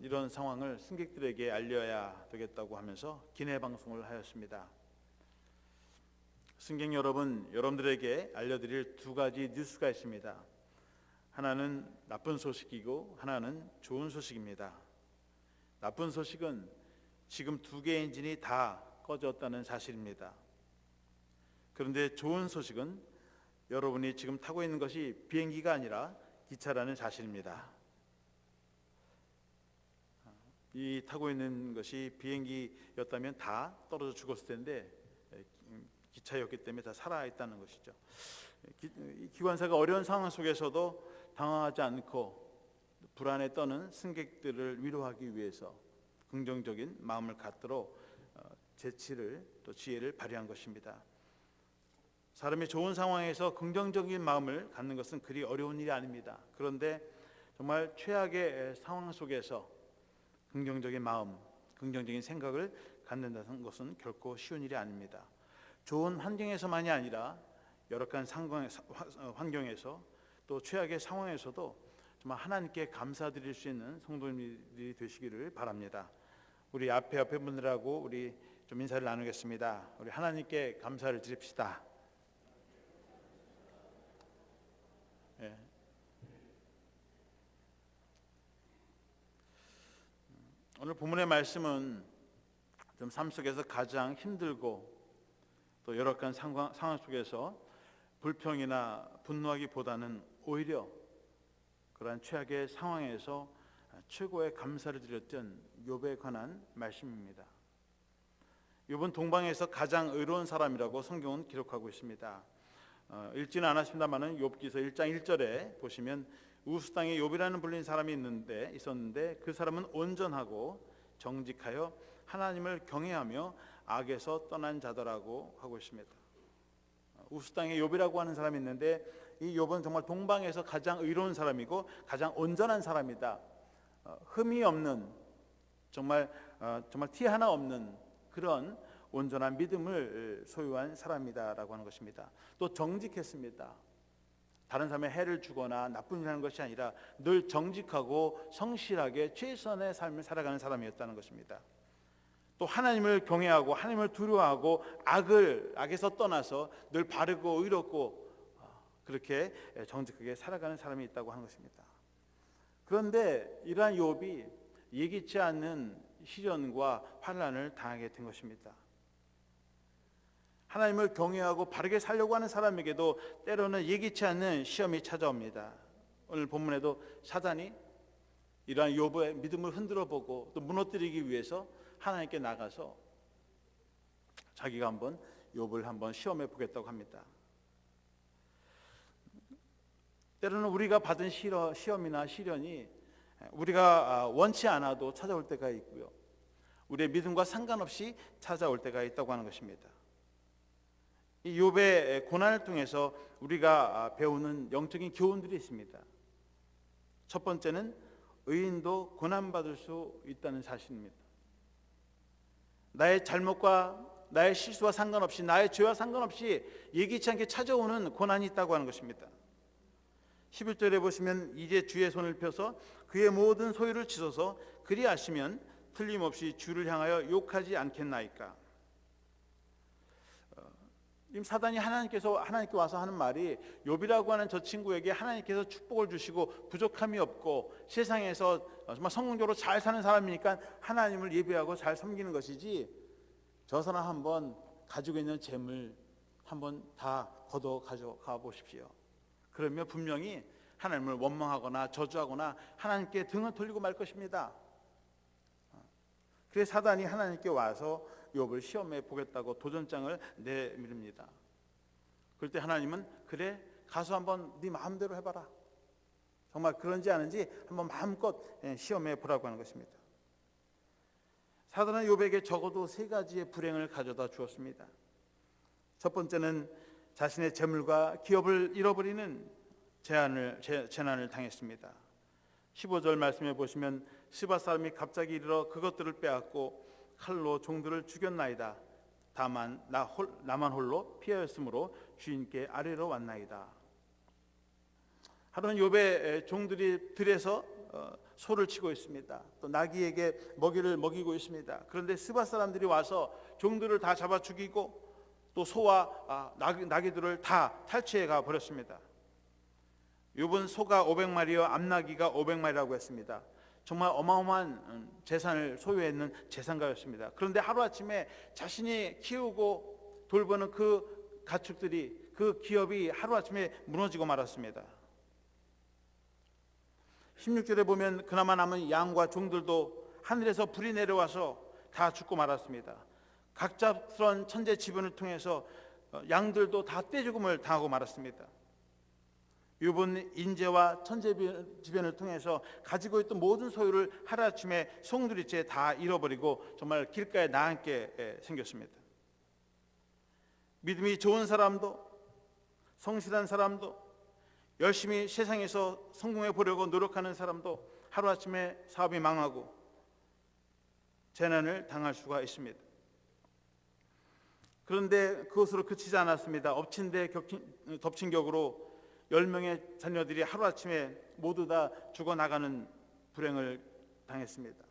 이런 상황을 승객들에게 알려야 되겠다고 하면서 기내 방송을 하였습니다. 승객 여러분, 여러분들에게 알려드릴 두 가지 뉴스가 있습니다. 하나는 나쁜 소식이고 하나는 좋은 소식입니다. 나쁜 소식은 지금 두 개의 엔진이 다 꺼졌다는 사실입니다. 그런데 좋은 소식은 여러분이 지금 타고 있는 것이 비행기가 아니라 기차라는 사실입니다. 이 타고 있는 것이 비행기였다면 다 떨어져 죽었을 텐데 기차였기 때문에 다 살아있다는 것이죠. 기관사가 어려운 상황 속에서도 당황하지 않고 불안에 떠는 승객들을 위로하기 위해서 긍정적인 마음을 갖도록 재치를 또 지혜를 발휘한 것입니다. 사람이 좋은 상황에서 긍정적인 마음을 갖는 것은 그리 어려운 일이 아닙니다. 그런데 정말 최악의 상황 속에서 긍정적인 마음, 긍정적인 생각을 갖는다는 것은 결코 쉬운 일이 아닙니다. 좋은 환경에서만이 아니라 열악한 환경에서 또 최악의 상황에서도 정말 하나님께 감사드릴 수 있는 성도님들이 되시기를 바랍니다. 우리 앞에 분들하고 우리 좀 인사를 나누겠습니다. 우리 하나님께 감사를 드립시다. 예. 오늘 본문의 말씀은 좀 삶 속에서 가장 힘들고 또 열악한 상황 속에서 불평이나 분노하기보다는 오히려 그러한 최악의 상황에서 최고의 감사를 드렸던 욥에 관한 말씀입니다. 욥은 동방에서 가장 의로운 사람이라고 성경은 기록하고 있습니다. 읽지는 않았습니다만은 욥기서 1장 1절에 보시면 우스 땅에 욥이라는 불린 사람이 있었는데 그 사람은 온전하고 정직하여 하나님을 경외하며 악에서 떠난 자더라고 하고 있습니다. 우스 땅에 욥이라고 하는 사람이 있는데 이 욥은 정말 동방에서 가장 의로운 사람이고 가장 온전한 사람이다. 흠이 없는 정말 티 하나 없는 그런 온전한 믿음을 소유한 사람이다라고 하는 것입니다. 또 정직했습니다. 다른 사람의 해를 주거나 나쁜 일을 하는 것이 아니라 늘 정직하고 성실하게 최선의 삶을 살아가는 사람이었다는 것입니다. 또 하나님을 경외하고 하나님을 두려워하고 악에서 떠나서 늘 바르고 의롭고 그렇게 정직하게 살아가는 사람이 있다고 하는 것입니다. 그런데 이러한 욥이 예기치 않는 시련과 환난을 당하게 된 것입니다. 하나님을 경외하고 바르게 살려고 하는 사람에게도 때로는 예기치 않는 시험이 찾아옵니다. 오늘 본문에도 사단이 이러한 욥의 믿음을 흔들어 보고 또 무너뜨리기 위해서 하나님께 나가서 자기가 욥을 한번 시험해 보겠다고 합니다. 때로는 우리가 받은 시험이나 시련이 우리가 원치 않아도 찾아올 때가 있고요, 우리의 믿음과 상관없이 찾아올 때가 있다고 하는 것입니다. 이 욥의 고난을 통해서 우리가 배우는 영적인 교훈들이 있습니다. 첫 번째는 의인도 고난받을 수 있다는 사실입니다. 나의 잘못과 나의 실수와 상관없이, 나의 죄와 상관없이 예기치 않게 찾아오는 고난이 있다고 하는 것입니다. 11절에 보시면 이제 주의 손을 펴서 그의 모든 소유를 치소서 그리하시면 틀림없이 주를 향하여 욕하지 않겠나이까. 지금 사단이 하나님께 와서 하는 말이, 욥이라고 하는 저 친구에게 하나님께서 축복을 주시고 부족함이 없고 세상에서 정말 성공적으로 잘 사는 사람이니까 하나님을 예배하고 잘 섬기는 것이지, 저 사람 한번 가지고 있는 재물 한번 다 걷어 가져가 보십시오. 그러면 분명히 하나님을 원망하거나 저주하거나 하나님께 등을 돌리고 말 것입니다. 그래서 사단이 하나님께 와서 욥을 시험해 보겠다고 도전장을 내밀입니다. 그럴 때 하나님은 그래, 가서 한번 네 마음대로 해봐라, 정말 그런지 아닌지 한번 마음껏 시험해 보라고 하는 것입니다. 사단은 욥에게 적어도 세 가지의 불행을 가져다 주었습니다. 첫 번째는 자신의 재물과 기업을 잃어버리는 재난을 당했습니다. 15절 말씀해 보시면 스바 사람이 갑자기 이르러 그것들을 빼앗고 칼로 종들을 죽였나이다. 다만 나만 홀로 피하였으므로 주인께 아래로 왔나이다. 하루는 욥의 종들이 들에서 소를 치고 있습니다. 또 나귀에게 먹이를 먹이고 있습니다. 그런데 스바 사람들이 와서 종들을 다 잡아 죽이고 또 소와 나귀들을 다 탈취해 가 버렸습니다. 욥은 소가 500마리와 암나귀가 500마리라고 했습니다. 정말 어마어마한 재산을 소유했는 재산가였습니다. 그런데 하루아침에 자신이 키우고 돌보는 그 가축들이, 그 기업이 하루아침에 무너지고 말았습니다. 16절에 보면 그나마 남은 양과 종들도 하늘에서 불이 내려와서 다 죽고 말았습니다. 갑작스런 천재 지변을 통해서 양들도 다 떼죽음을 당하고 말았습니다. 욥은 인재와 천재지변을 통해서 가지고 있던 모든 소유를 하루아침에 송두리째 다 잃어버리고 정말 길가에 나앉게 생겼습니다. 믿음이 좋은 사람도, 성실한 사람도, 열심히 세상에서 성공해 보려고 노력하는 사람도 하루아침에 사업이 망하고 재난을 당할 수가 있습니다. 그런데 그것으로 그치지 않았습니다. 엎친 데 덮친 격으로 10명의 자녀들이 하루아침에 모두 다 죽어나가는 불행을 당했습니다.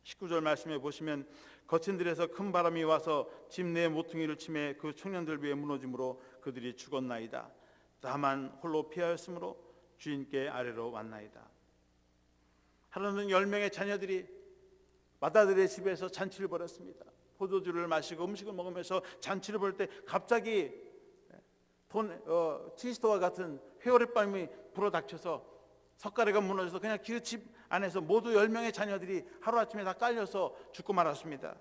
19절 말씀에 보시면 거친 들에서 큰 바람이 와서 집 내 모퉁이를 치매 그 청년들 위에 무너짐으로 그들이 죽었나이다. 다만 홀로 피하였으므로 주인께 아래로 왔나이다. 하루는 10명의 자녀들이 ματ아들의 집에서 잔치를 벌였습니다. 포도주를 마시고 음식을 먹으면서 잔치를 벌일 때 갑자기 트위스터와 같은 회오리바람이 불어닥쳐서 석가래가 무너져서 그냥 그 집 안에서 모두 10명의 자녀들이 하루아침에 다 깔려서 죽고 말았습니다.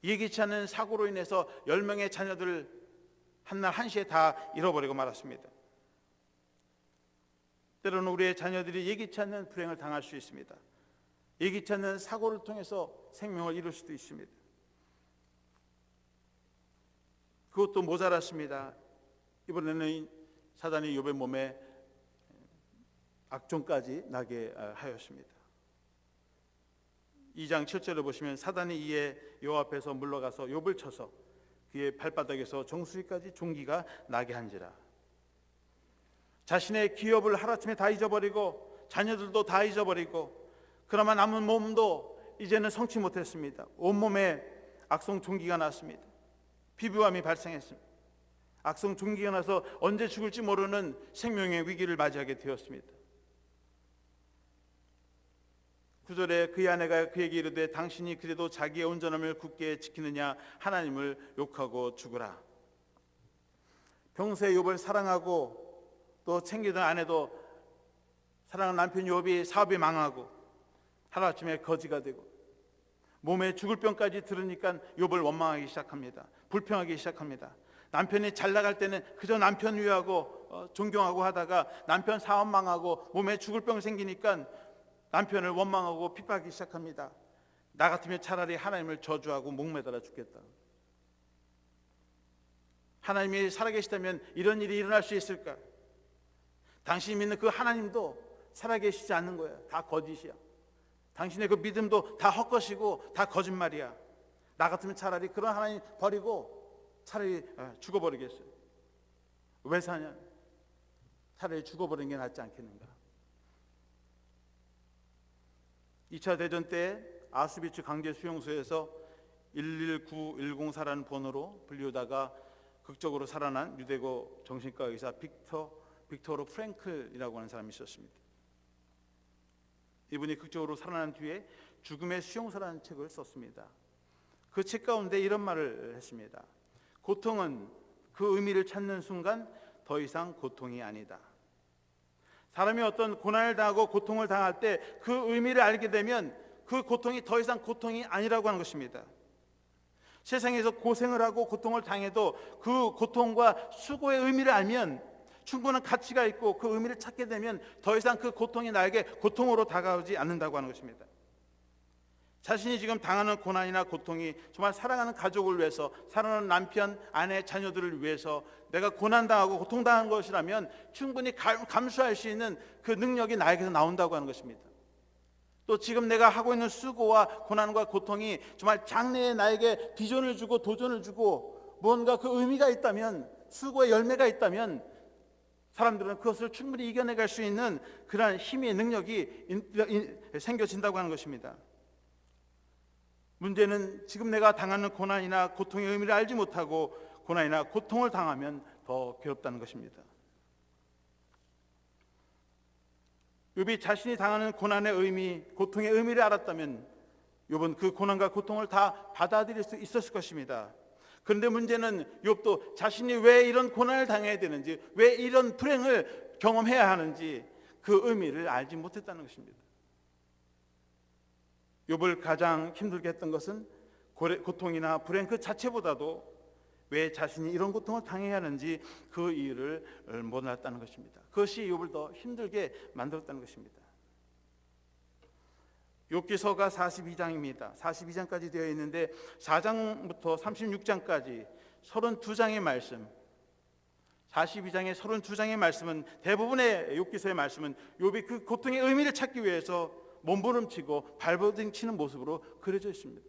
예기치 않은 사고로 인해서 10명의 자녀들을 한날 한시에 다 잃어버리고 말았습니다. 때로는 우리의 자녀들이 예기치 않는 불행을 당할 수 있습니다. 예기치 않는 사고를 통해서 생명을 잃을 수도 있습니다. 그것도 모자랐습니다. 이번에는 사단이 욥의 몸에 악종까지 나게 하였습니다. 2장 7절을 보시면 사단이 이에 욥 앞에서 물러가서 욥을 쳐서 그의 발바닥에서 정수리까지 종기가 나게 한지라. 자신의 기업을 하루아침에 다 잊어버리고 자녀들도 다 잊어버리고 그나마 남은 몸도 이제는 성치 못했습니다. 온몸에 악성 종기가 났습니다. 피부암이 발생했습니다. 악성 종기가 나서 언제 죽을지 모르는 생명의 위기를 맞이하게 되었습니다. 9절에 그의 아내가 그에게 이르되 당신이 그래도 자기의 온전함을 굳게 지키느냐 하나님을 욕하고 죽으라. 평소에 욥을 사랑하고 또 챙기던 아내도 사랑하는 남편 욥이 사업이 망하고 하루아침에 거지가 되고 몸에 죽을 병까지 들으니까 욥을 원망하기 시작합니다. 불평하기 시작합니다. 남편이 잘 나갈 때는 그저 남편 위하고 존경하고 하다가 남편 사업 망하고 몸에 죽을 병 생기니까 남편을 원망하고 핍박하기 시작합니다. 나 같으면 차라리 하나님을 저주하고 목매달아 죽겠다. 하나님이 살아계시다면 이런 일이 일어날 수 있을까? 당신이 믿는 그 하나님도 살아계시지 않는 거야. 다 거짓이야. 당신의 그 믿음도 다 헛것이고 다 거짓말이야. 나 같으면 차라리 그런 하나님 버리고 차라리 죽어버리겠어요. 왜 사냐? 차라리 죽어버리는 게 낫지 않겠는가? 2차 대전 때 아우슈비츠 강제 수용소에서 11910사라는 번호로 불리우다가 극적으로 살아난 유대고 정신과 의사 빅토르 프랭클이라고 하는 사람이 있었습니다. 이분이 극적으로 살아난 뒤에 죽음의 수용소라는 책을 썼습니다. 그 책 가운데 이런 말을 했습니다. 고통은 그 의미를 찾는 순간 더 이상 고통이 아니다. 사람이 어떤 고난을 당하고 고통을 당할 때 그 의미를 알게 되면 그 고통이 더 이상 고통이 아니라고 하는 것입니다. 세상에서 고생을 하고 고통을 당해도 그 고통과 수고의 의미를 알면 충분한 가치가 있고 그 의미를 찾게 되면 더 이상 그 고통이 나에게 고통으로 다가오지 않는다고 하는 것입니다. 자신이 지금 당하는 고난이나 고통이 정말 사랑하는 가족을 위해서, 사랑하는 남편, 아내, 자녀들을 위해서 내가 고난당하고 고통당한 것이라면 충분히 감수할 수 있는 그 능력이 나에게서 나온다고 하는 것입니다. 또 지금 내가 하고 있는 수고와 고난과 고통이 정말 장래에 나에게 비전을 주고 도전을 주고 무언가 그 의미가 있다면, 수고의 열매가 있다면 사람들은 그것을 충분히 이겨내갈 수 있는 그러한 힘의 능력이 생겨진다고 하는 것입니다. 문제는 지금 내가 당하는 고난이나 고통의 의미를 알지 못하고 고난이나 고통을 당하면 더 괴롭다는 것입니다. 욥이 자신이 당하는 고난의 의미, 고통의 의미를 알았다면 욥은 그 고난과 고통을 다 받아들일 수 있었을 것입니다. 그런데 문제는 욥도 자신이 왜 이런 고난을 당해야 되는지, 왜 이런 불행을 경험해야 하는지 그 의미를 알지 못했다는 것입니다. 욥을 가장 힘들게 했던 것은 고통이나 불행 그 자체보다도 왜 자신이 이런 고통을 당해야 하는지 그 이유를 못 알았다는 것입니다. 그것이 욥을 더 힘들게 만들었다는 것입니다. 욥기서가 42장입니다. 42장까지 되어 있는데 4장부터 36장까지 32장의 말씀, 42장의 32장의 말씀은 대부분의 욥기서의 말씀은 욥이 그 고통의 의미를 찾기 위해서 몸부림치고 발버둥치는 모습으로 그려져 있습니다.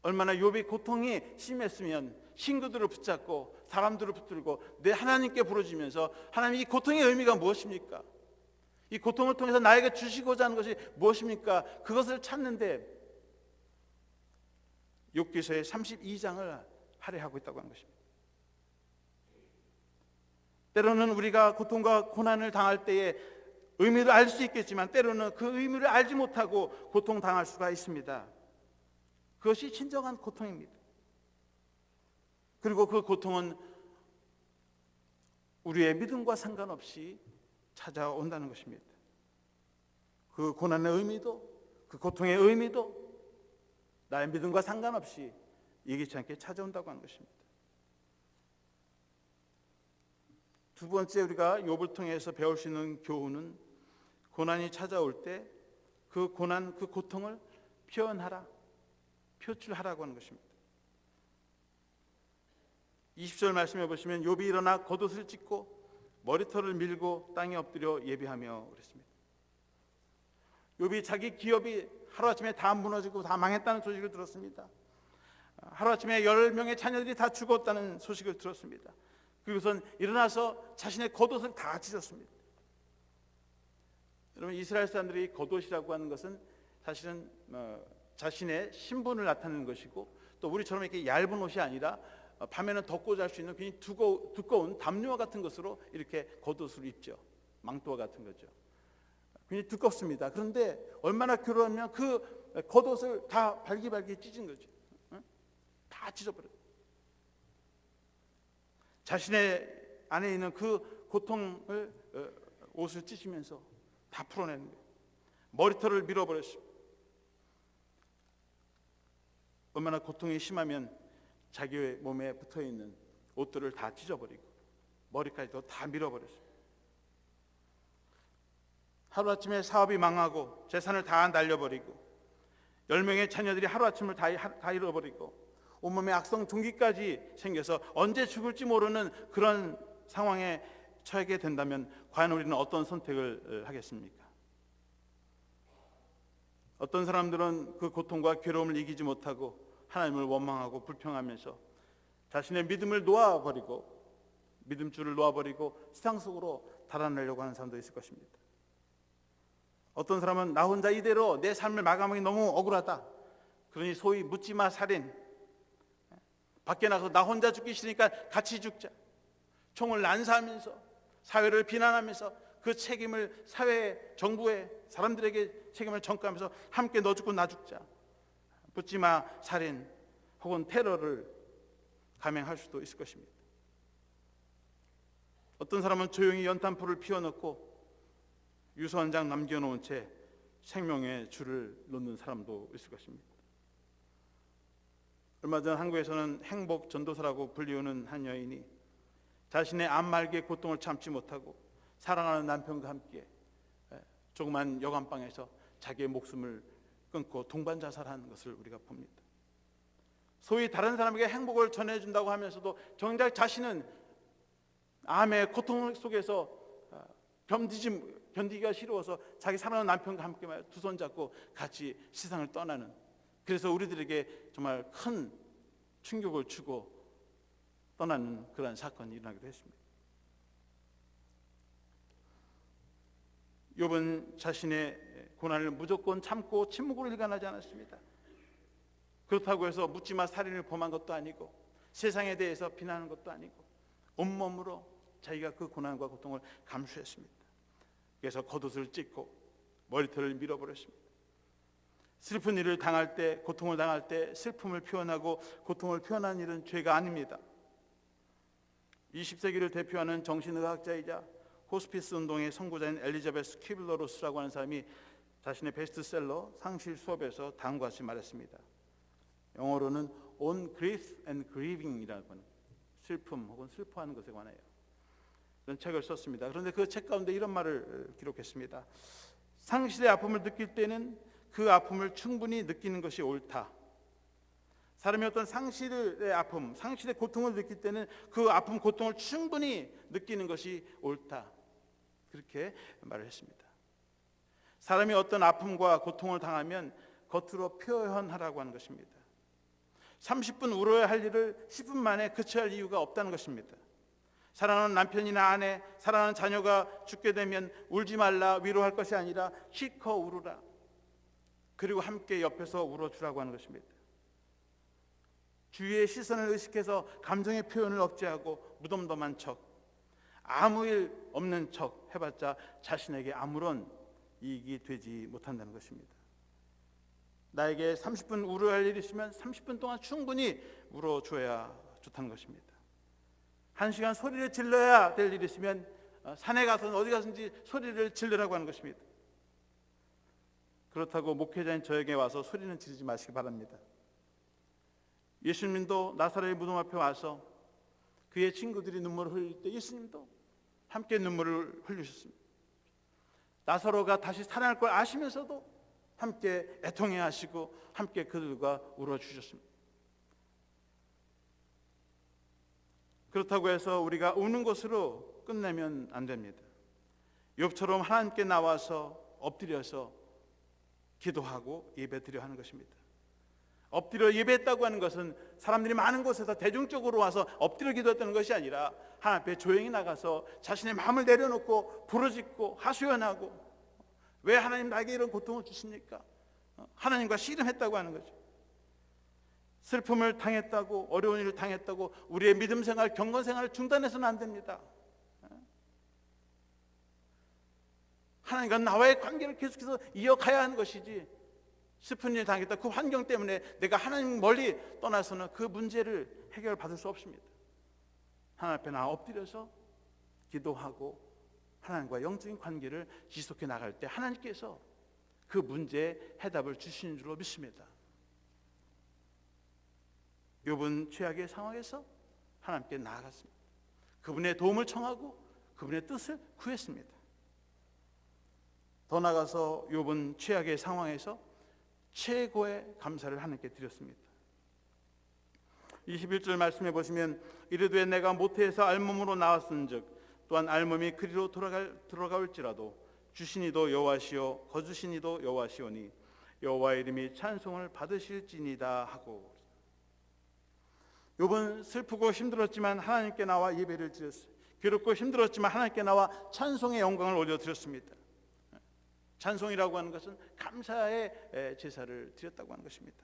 얼마나 욥이 고통이 심했으면 친구들을 붙잡고 사람들을 붙들고 내 하나님께 부르짖으면서 하나님, 이 고통의 의미가 무엇입니까? 이 고통을 통해서 나에게 주시고자 하는 것이 무엇입니까? 그것을 찾는데 욥기서의 32장을 할애하고 있다고 하는 것입니다. 때로는 우리가 고통과 고난을 당할 때에 의미를 알 수 있겠지만 때로는 그 의미를 알지 못하고 고통당할 수가 있습니다. 그것이 진정한 고통입니다. 그리고 그 고통은 우리의 믿음과 상관없이 찾아온다는 것입니다. 그 고난의 의미도, 그 고통의 의미도 나의 믿음과 상관없이 예기치 않게 찾아온다고 하는 것입니다. 두 번째, 우리가 욥을 통해서 배울 수 있는 교훈은 고난이 찾아올 때 그 고난, 그 고통을 표현하라, 표출하라고 하는 것입니다. 20절 말씀해 보시면 욥이 일어나 겉옷을 찢고 머리털을 밀고 땅에 엎드려 예배하며 그랬습니다. 욥이 자기 기업이 하루아침에 다 무너지고 다 망했다는 소식을 들었습니다. 하루아침에 10명의 자녀들이 다 죽었다는 소식을 들었습니다. 그리고선 일어나서 자신의 겉옷을 다 찢었습니다. 여러분, 이스라엘 사람들이 겉옷이라고 하는 것은 사실은 자신의 신분을 나타내는 것이고, 또 우리처럼 이렇게 얇은 옷이 아니라 밤에는 덮고 잘 수 있는 굉장히 두꺼운 담요와 같은 것으로 이렇게 겉옷을 입죠. 망토와 같은 거죠. 굉장히 두껍습니다. 그런데 얼마나 괴로웠냐면 그 겉옷을 다 발기발기 찢은 거죠. 다 찢어버려요. 자신의 안에 있는 그 고통을 옷을 찢으면서 다 풀어내는 거예요. 머리털을 밀어버렸습니다. 얼마나 고통이 심하면 자기 몸에 붙어있는 옷들을 다 찢어버리고 머리까지도 다 밀어버렸습니다. 하루아침에 사업이 망하고 재산을 다 날려버리고 10명의 자녀들이 하루아침을 다 잃어버리고 온몸에 악성 종기까지 생겨서 언제 죽을지 모르는 그런 상황에 처하게 된다면 과연 우리는 어떤 선택을 하겠습니까? 어떤 사람들은 그 고통과 괴로움을 이기지 못하고 하나님을 원망하고 불평하면서 자신의 믿음을 놓아버리고 믿음줄을 놓아버리고 세상 속으로 달아나려고 하는 사람도 있을 것입니다. 어떤 사람은 나 혼자 이대로 내 삶을 마감하기 너무 억울하다, 그러니 소위 묻지마 살인, 밖에 나가서 나 혼자 죽기 싫으니까 같이 죽자, 총을 난사하면서 사회를 비난하면서 그 책임을 사회에, 정부에, 사람들에게 책임을 전가하면서 함께 너 죽고 나 죽자, 묻지마 살인 혹은 테러를 감행할 수도 있을 것입니다. 어떤 사람은 조용히 연탄불을 피워놓고 유서 한 장 남겨놓은 채 생명의 줄을 놓는 사람도 있을 것입니다. 얼마 전 한국에서는 행복 전도사라고 불리우는 한 여인이 자신의 암말기의 고통을 참지 못하고 사랑하는 남편과 함께 조그만 여관방에서 자기의 목숨을 끊고 동반 자살하는 것을 우리가 봅니다. 소위 다른 사람에게 행복을 전해준다고 하면서도 정작 자신은 암의 고통 속에서 견디기가 싫어서 자기 사랑하는 남편과 함께 두 손 잡고 같이 세상을 떠나는, 그래서 우리들에게 정말 큰 충격을 주고 떠나는 그런 사건이 일어나기도 했습니다. 욥은 자신의 고난을 무조건 참고 침묵으로 일관하지 않았습니다. 그렇다고 해서 묻지마 살인을 범한 것도 아니고 세상에 대해서 비난하는 것도 아니고 온몸으로 자기가 그 고난과 고통을 감수했습니다. 그래서 겉옷을 찢고 머리털을 밀어버렸습니다. 슬픈 일을 당할 때, 고통을 당할 때 슬픔을 표현하고 고통을 표현하는 일은 죄가 아닙니다. 20세기를 대표하는 정신의학자이자 호스피스 운동의 선구자인 엘리자베스 큐블러-로스라고 하는 사람이 자신의 베스트셀러 상실 수업에서 다음과 같이 말했습니다. 영어로는 On Grief and Grieving이라고 하는 슬픔 혹은 슬퍼하는 것에 관하여 그런 책을 썼습니다. 그런데 그 책 가운데 이런 말을 기록했습니다. 상실의 아픔을 느낄 때는 그 아픔을 충분히 느끼는 것이 옳다. 사람이 어떤 상실의 아픔, 상실의 고통을 느낄 때는 그 아픔, 고통을 충분히 느끼는 것이 옳다. 그렇게 말을 했습니다. 사람이 어떤 아픔과 고통을 당하면 겉으로 표현하라고 하는 것입니다. 30분 울어야 할 일을 10분 만에 그쳐야 할 이유가 없다는 것입니다. 사랑하는 남편이나 아내, 사랑하는 자녀가 죽게 되면 울지 말라 위로할 것이 아니라 실컷 울으라. 그리고 함께 옆에서 울어주라고 하는 것입니다. 주위의 시선을 의식해서 감정의 표현을 억제하고 무덤덤한 척, 아무 일 없는 척 해봤자 자신에게 아무런 이익이 되지 못한다는 것입니다. 나에게 30분 울어야 할 일이 있으면 30분 동안 충분히 울어줘야 좋다는 것입니다. 1시간 소리를 질러야 될 일이 있으면 산에 가서 어디 가든지 소리를 질러라고 하는 것입니다. 그렇다고 목회자인 저에게 와서 소리는 지르지 마시기 바랍니다. 예수님도 나사렛의 무덤 앞에 와서 그의 친구들이 눈물을 흘릴 때 예수님도 함께 눈물을 흘리셨습니다. 나사로가 다시 살아날 걸 아시면서도 함께 애통해 하시고 함께 그들과 울어주셨습니다. 그렇다고 해서 우리가 우는 것으로 끝내면 안 됩니다. 욥처럼 하나님께 나와서 엎드려서 기도하고 예배드려 하는 것입니다. 엎드려 예배했다고 하는 것은 사람들이 많은 곳에서 대중적으로 와서 엎드려 기도했다는 것이 아니라 하나님 앞에 조용히 나가서 자신의 마음을 내려놓고 부르짖고 하소연하고 왜 하나님 나에게 이런 고통을 주십니까? 하나님과 씨름했다고 하는 거죠. 슬픔을 당했다고 어려운 일을 당했다고 우리의 믿음 생활, 경건 생활을 중단해서는 안 됩니다. 하나님과 나와의 관계를 계속해서 이어가야 하는 것이지 슬픈 일을 당했다 그 환경 때문에 내가 하나님 멀리 떠나서는 그 문제를 해결받을 수 없습니다. 하나님 앞에 나와 엎드려서 기도하고 하나님과 영적인 관계를 지속해 나갈 때 하나님께서 그 문제에 해답을 주시는 줄로 믿습니다. 욥은 최악의 상황에서 하나님께 나아갔습니다. 그분의 도움을 청하고 그분의 뜻을 구했습니다. 더 나아가서 욥은 최악의 상황에서 최고의 감사를 하나님께 드렸습니다. 21절 말씀해 보시면 이르되 내가 모태에서 알몸으로 나왔은즉 또한 알몸이 그리로 돌아갈지라도 주시니도 여호와시요 거주시니도 여호와시오니 여호와의 이름이 찬송을 받으실지니다 하고. 욥은 슬프고 힘들었지만 하나님께 나와 예배를 드렸어요. 괴롭고 힘들었지만 하나님께 나와 찬송의 영광을 올려드렸습니다. 찬송이라고 하는 것은 감사의 제사를 드렸다고 하는 것입니다.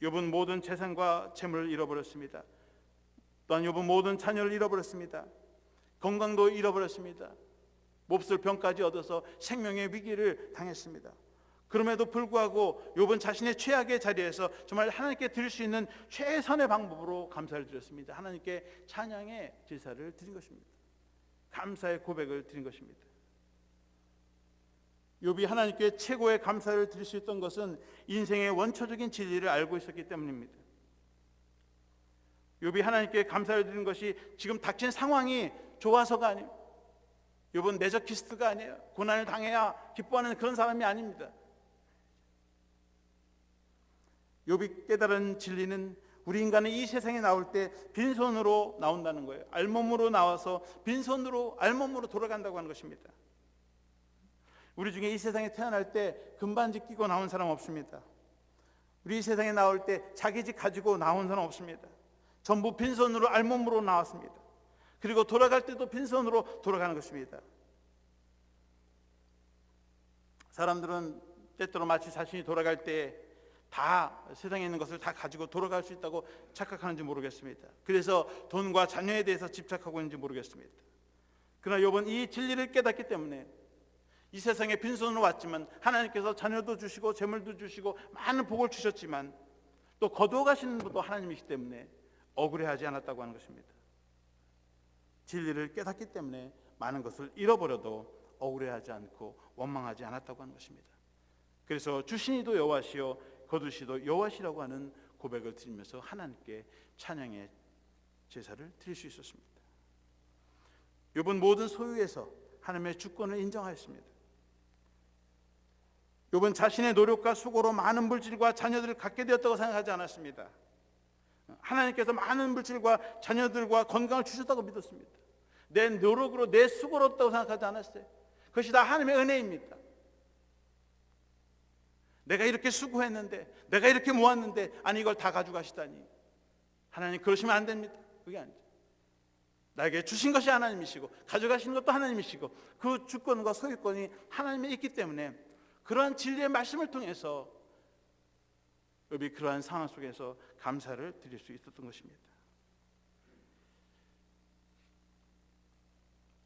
욥은 모든 재산과 재물을 잃어버렸습니다. 또한 욥은 모든 자녀를 잃어버렸습니다. 건강도 잃어버렸습니다. 몹쓸 병까지 얻어서 생명의 위기를 당했습니다. 그럼에도 불구하고 욥은 자신의 최악의 자리에서 정말 하나님께 드릴 수 있는 최선의 방법으로 감사를 드렸습니다. 하나님께 찬양의 제사를 드린 것입니다. 감사의 고백을 드린 것입니다. 욥이 하나님께 최고의 감사를 드릴 수 있던 것은 인생의 원초적인 진리를 알고 있었기 때문입니다. 욥이 하나님께 감사를 드린 것이 지금 닥친 상황이 좋아서가 아닙니다. 욥은 메저키스트가 아니에요. 고난을 당해야 기뻐하는 그런 사람이 아닙니다. 욥이 깨달은 진리는 우리 인간은 이 세상에 나올 때 빈손으로 나온다는 거예요. 알몸으로 나와서 빈손으로 알몸으로 돌아간다고 하는 것입니다. 우리 중에 이 세상에 태어날 때 금반지 끼고 나온 사람 없습니다. 우리 이 세상에 나올 때 자기 집 가지고 나온 사람 없습니다. 전부 빈손으로 알몸으로 나왔습니다. 그리고 돌아갈 때도 빈손으로 돌아가는 것입니다. 사람들은 때때로 마치 자신이 돌아갈 때 다 세상에 있는 것을 다 가지고 돌아갈 수 있다고 착각하는지 모르겠습니다. 그래서 돈과 자녀에 대해서 집착하고 있는지 모르겠습니다. 그러나 욥은 이 진리를 깨닫기 때문에 이 세상에 빈손으로 왔지만 하나님께서 자녀도 주시고 재물도 주시고 많은 복을 주셨지만 또 거두어 가시는 분도 하나님이시기 때문에 억울해하지 않았다고 하는 것입니다. 진리를 깨닫기 때문에 많은 것을 잃어버려도 억울해하지 않고 원망하지 않았다고 하는 것입니다. 그래서 주신 이도 여호와시요 거두시도 여호와시라고 하는 고백을 드리면서 하나님께 찬양의 제사를 드릴 수 있었습니다. 욥은 모든 소유에서 하나님의 주권을 인정하였습니다. 욥은 자신의 노력과 수고로 많은 물질과 자녀들을 갖게 되었다고 생각하지 않았습니다. 하나님께서 많은 물질과 자녀들과 건강을 주셨다고 믿었습니다. 내 노력으로 내 수고로 얻었다고 생각하지 않았어요. 그것이 다 하나님의 은혜입니다. 내가 이렇게 수고했는데, 내가 이렇게 모았는데, 아니 이걸 다 가져가시다니. 하나님 그러시면 안 됩니다. 그게 아니죠. 나에게 주신 것이 하나님이시고 가져가시는 것도 하나님이시고 그 주권과 소유권이 하나님에 있기 때문에 그러한 진리의 말씀을 통해서 욥이 그러한 상황 속에서 감사를 드릴 수 있었던 것입니다.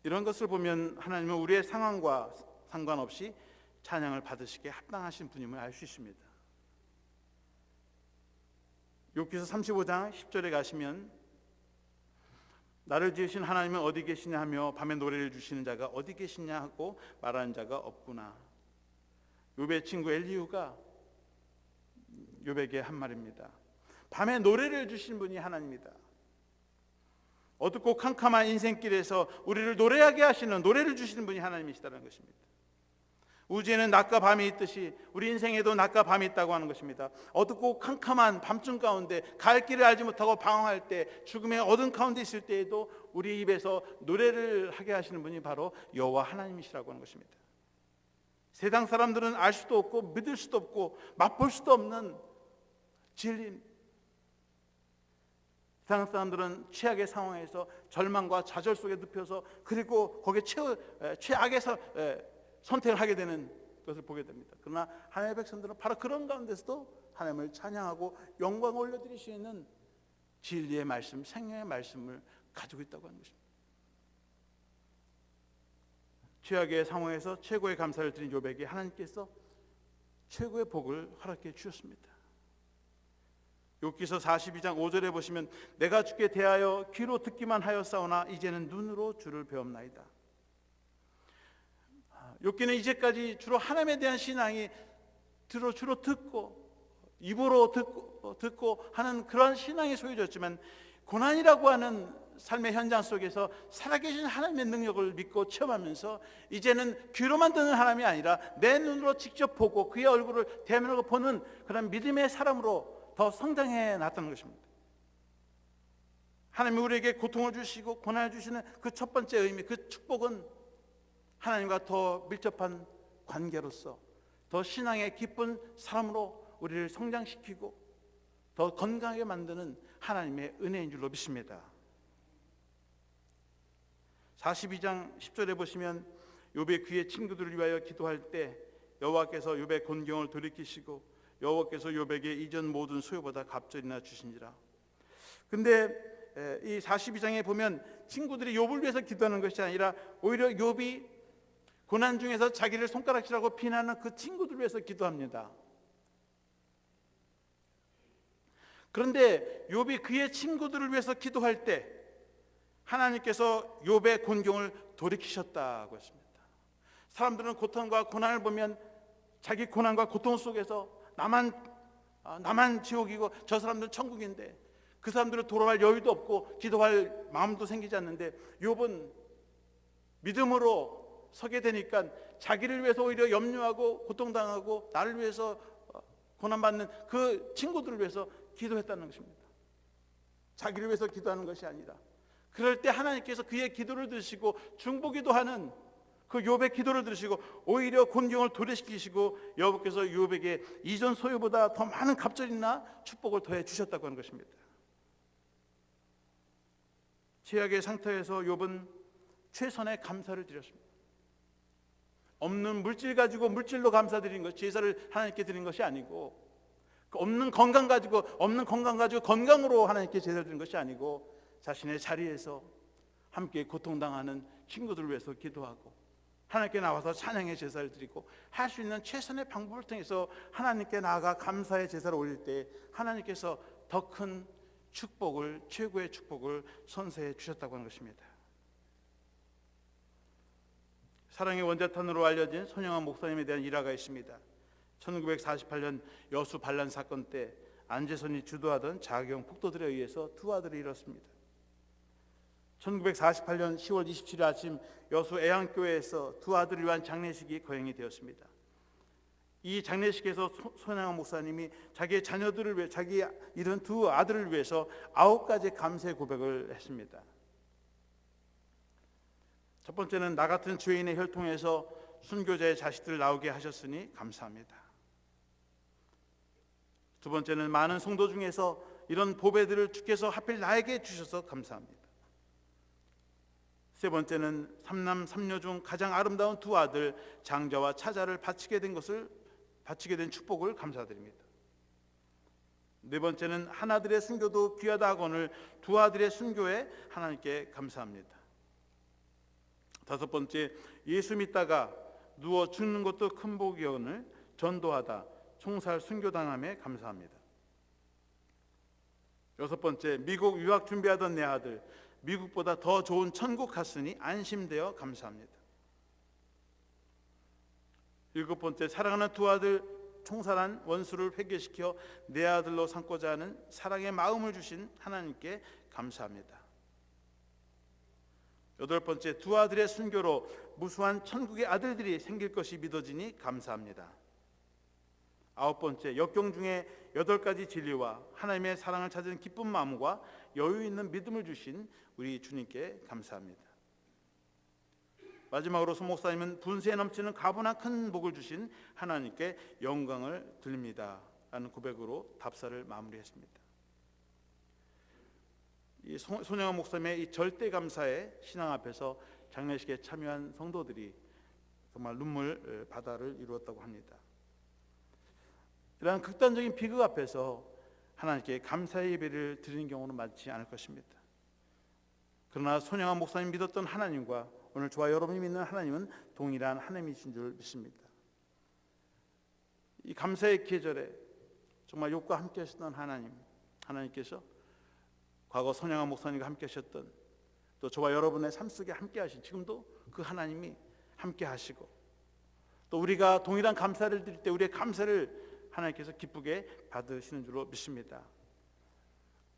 이런 것을 보면 하나님은 우리의 상황과 상관없이 찬양을 받으시기에 합당하신 분임을 알 수 있습니다. 욥기서 35장 10절에 가시면 나를 지으신 하나님은 어디 계시냐 하며 밤에 노래를 주시는 자가 어디 계시냐 하고 말하는 자가 없구나. 욥의 친구 엘리후가 욥에게 한 말입니다. 밤에 노래를 주신 분이 하나님이다. 어둡고 캄캄한 인생길에서 우리를 노래하게 하시는, 노래를 주시는 분이 하나님이시다는 것입니다. 우주에는 낮과 밤이 있듯이 우리 인생에도 낮과 밤이 있다고 하는 것입니다. 어둡고 캄캄한 밤중 가운데 갈 길을 알지 못하고 방황할 때, 죽음의 어둠 가운데 있을 때에도 우리 입에서 노래를 하게 하시는 분이 바로 여호와 하나님이시라고 하는 것입니다. 세상 사람들은 알 수도 없고 믿을 수도 없고 맛볼 수도 없는 진리입니다. 세상 사람들은 최악의 상황에서 절망과 좌절 속에 눕혀서 그리고 거기에 최악의 선택을 하게 되는 것을 보게 됩니다. 그러나 하나님의 백성들은 바로 그런 가운데서도 하나님을 찬양하고 영광을 올려드릴 수 있는 진리의 말씀, 생명의 말씀을 가지고 있다고 하는 것입니다. 최악의 상황에서 최고의 감사를 드린 욥에게 하나님께서 최고의 복을 허락해 주셨습니다. 욥기서 42장 5절에 보시면 내가 주께 대하여 귀로 듣기만 하였사오나 이제는 눈으로 주를 배웁나이다. 욥기는 이제까지 주로 하나님에 대한 신앙이 주로 듣고 입으로 듣고 하는 그런 신앙이 소유졌지만 고난이라고 하는 삶의 현장 속에서 살아계신 하나님의 능력을 믿고 체험하면서 이제는 귀로만 듣는 하나님이 아니라 내 눈으로 직접 보고 그의 얼굴을 대면하고 보는 그런 믿음의 사람으로 더 성장해 나타나는 것입니다. 하나님이 우리에게 고통을 주시고 고난을 주시는 그 첫 번째 의미, 그 축복은 하나님과 더 밀접한 관계로서 더 신앙의 깊은 사람으로 우리를 성장시키고 더 건강하게 만드는 하나님의 은혜인 줄로 믿습니다. 42장 10절에 보시면 욥의 그의 친구들을 위하여 기도할 때 여호와께서 욥의 곤경을 돌이키시고 여호와께서 욥에게 이전 모든 소유보다 갑절이나 주시니라. 근데 이 42장에 보면 친구들이 욥을 위해서 기도하는 것이 아니라 오히려 욥이 고난 중에서 자기를 손가락질하고 비난하는 그 친구들을 위해서 기도합니다. 그런데 욥이 그의 친구들을 위해서 기도할 때 하나님께서 욥의 곤경을 돌이키셨다고 했습니다. 사람들은 고통과 고난을 보면 자기 고난과 고통 속에서 나만 지옥이고 저 사람들은 천국인데 그 사람들은 돌아갈 여유도 없고 기도할 마음도 생기지 않는데 욥은 믿음으로 서게 되니까 자기를 위해서 오히려 염려하고 고통당하고 나를 위해서 고난받는 그 친구들을 위해서 기도했다는 것입니다. 자기를 위해서 기도하는 것이 아니라 그럴 때 하나님께서 그의 기도를 들으시고 중보기도 하는 그 욥의 기도를 들으시고 오히려 곤경을 도래시키시고 여호와께서 욥에게 이전 소유보다 더 많은 갑절이나 축복을 더해 주셨다고 하는 것입니다. 최악의 상태에서 욥은 최선의 감사를 드렸습니다. 없는 물질 가지고 물질로 감사드리는 것, 제사를 하나님께 드리는 것이 아니고, 없는 건강 가지고 건강으로 하나님께 제사를 드리는 것이 아니고, 자신의 자리에서 함께 고통당하는 친구들을 위해서 기도하고 하나님께 나와서 찬양의 제사를 드리고 할 수 있는 최선의 방법을 통해서 하나님께 나아가 감사의 제사를 올릴 때 하나님께서 더 큰 축복을, 최고의 축복을 선사해 주셨다고 하는 것입니다. 사랑의 원자탄으로 알려진 손영환 목사님에 대한 일화가 있습니다. 1948년 여수 반란 사건 때 안재선이 주도하던 자경 폭도들에 의해서 두 아들을 잃었습니다. 1948년 10월 27일 아침 여수 애양교회에서 두 아들을 위한 장례식이 거행이 되었습니다. 이 장례식에서 손양환 목사님이 자기의 자녀들을 위해, 자기 잃은 두 아들을 위해서 9가지 감사의 고백을 했습니다. 첫 번째는 나 같은 죄인의 혈통에서 순교자의 자식들 나오게 하셨으니 감사합니다. 두 번째는 많은 성도 중에서 이런 보배들을 주께서 하필 나에게 주셔서 감사합니다. 세 번째는 삼남 삼녀 중 가장 아름다운 두 아들 장자와 차자를 바치게 된 축복을 감사드립니다. 네 번째는 하나들의 순교도 귀하다 하거늘 두 아들의 순교에 하나님께 감사합니다. 다섯 번째, 예수 믿다가 누워 죽는 것도 큰 복이거늘 전도하다 총살 순교당함에 감사합니다. 여섯 번째, 미국 유학 준비하던 내 아들 미국보다 더 좋은 천국 갔으니 안심되어 감사합니다. 일곱 번째, 사랑하는 두 아들 총살한 원수를 회개시켜 내 아들로 삼고자 하는 사랑의 마음을 주신 하나님께 감사합니다. 여덟 번째, 두 아들의 순교로 무수한 천국의 아들들이 생길 것이 믿어지니 감사합니다. 아홉 번째, 역경 중에 8가지 진리와 하나님의 사랑을 찾은 기쁜 마음과 여유 있는 믿음을 주신 우리 주님께 감사합니다. 마지막으로 소 목사님은 분수에 넘치는 가분한 큰 복을 주신 하나님께 영광을 드립니다 라는 고백으로 답사를 마무리했습니다. 이 손영환 목사님의 이 절대 감사의 신앙 앞에서 장례식에 참여한 성도들이 정말 눈물 바다를 이루었다고 합니다. 이러한 극단적인 비극 앞에서 하나님께 감사의 예배를 드리는 경우는 많지 않을 것입니다. 그러나 손영환 목사님 믿었던 하나님과 오늘 저와 여러분이 믿는 하나님은 동일한 하나님이신 줄 믿습니다. 이 감사의 계절에 정말 욥과 함께 하셨던 하나님께서 과거 손영환 목사님과 함께 하셨던, 또 저와 여러분의 삶 속에 함께 하신, 지금도 그 하나님이 함께 하시고, 또 우리가 동일한 감사를 드릴 때 우리의 감사를 하나님께서 기쁘게 받으시는 줄로 믿습니다.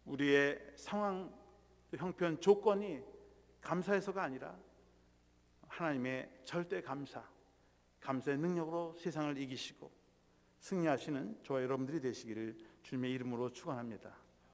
우리의 상황, 형편, 조건이 감사해서가 아니라 하나님의 절대 감사의 능력으로 세상을 이기시고 승리하시는 저와 여러분들이 되시기를 주님의 이름으로 축원합니다.